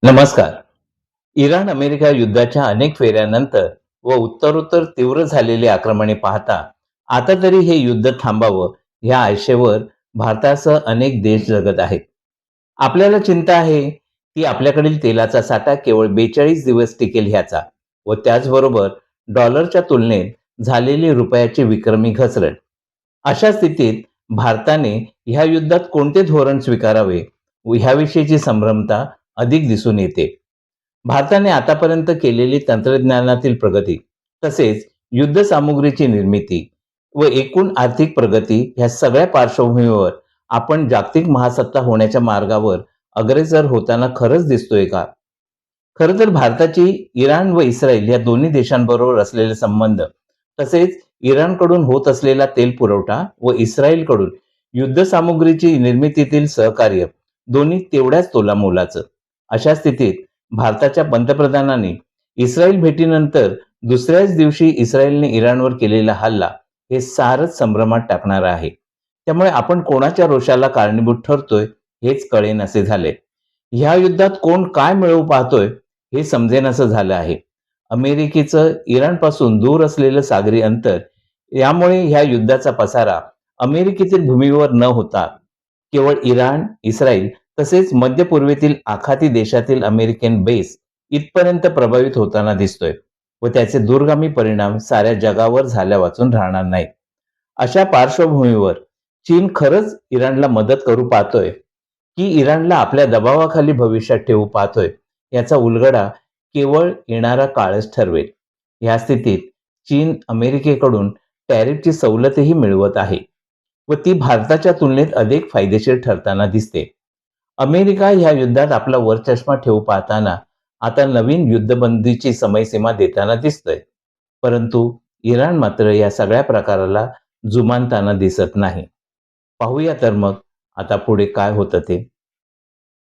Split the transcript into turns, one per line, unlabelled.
नमस्कार. Iran America युद्धाच्या अनेक फेऱ्यानंतर व उत्तरोत्तर तीव्र झालेली आक्रमणे पाहता आता तरी हे युद्ध थांबावं ह्या आशेवर भारतासह अनेक देश जगत आहेत. आपल्याला चिंता आहे की आपल्याकडील तेलाचा साठा केवळ 42 दिवस टिकेल ह्याचा व त्याचबरोबर डॉलरच्या तुलनेत झालेली रुपयाची विक्रमी घसरण. अशा स्थितीत भारताने ह्या युद्धात कोणते धोरण स्वीकारावे व ह्याविषयीची संभ्रमता अधिक दिसून येते. भारताने आतापर्यंत केलेली तंत्रज्ञानातील प्रगती, तसेच युद्ध सामुग्रीची निर्मिती व एकूण आर्थिक प्रगती ह्या सगळ्या पार्श्वभूमीवर आपण जागतिक महासत्ता होण्याच्या मार्गावर अग्रेसर होताना खरंच दिसतोय का? खरं तर भारताची इराण व इस्रायल या दोन्ही देशांबरोबर असलेले संबंध, तसेच इराणकडून होत असलेला तेल पुरवठा व इस्रायलकडून युद्ध सामुग्रीची निर्मितीतील सहकार्य दोन्ही तेवढ्याच तोलामोलाचं. अशा स्थितीत भारताच्या पंतप्रधानांनी इस्रायल भेटीनंतर दुसऱ्याच दिवशी इस्रायलने इराणवर केलेला हल्ला हे सारच संभ्रमात टाकणार आहे. त्यामुळे आपण कोणाच्या रोषाला कारणीभूत ठरतोय हेच कळेनासे झाले. ह्या युद्धात कोण काय मिळवू पाहतोय हे समजेनासं झालं आहे. अमेरिकेचं इराणपासून दूर असलेलं सागरी अंतर, यामुळे ह्या युद्धाचा पसारा अमेरिकेतील भूमीवर न होता केवळ इराण, इस्रायल तसेच मध्य पूर्वेतील आखाती देशातील अमेरिकन बेस इथपर्यंत प्रभावित होताना दिसतोय व त्याचे दूरगामी परिणाम साऱ्या जगावर झाल्या वाचून राहणार नाहीत. अशा पार्श्वभूमीवर चीन खरंच इराणला मदत करू पाहतोय की इराणला आपल्या दबावाखाली भविष्यात ठेवू पाहतोय याचा उलगडा केवळ येणारा काळच ठरवेल. या स्थितीत चीन अमेरिकेकडून टॅरिफची सवलतही मिळवत आहे व ती भारताच्या तुलनेत अधिक फायदेशीर ठरताना दिसते. अमेरिका ह्या युद्धात आपला वरचष्मा ठेवू पाहताना आता नवीन युद्धबंदीची समयसीमा देताना दिसतोय, परंतु इराण मात्र या सगळ्या प्रकाराला जुमानताना दिसत नाही. पाहूया तर मग आता पुढे काय होतं ते.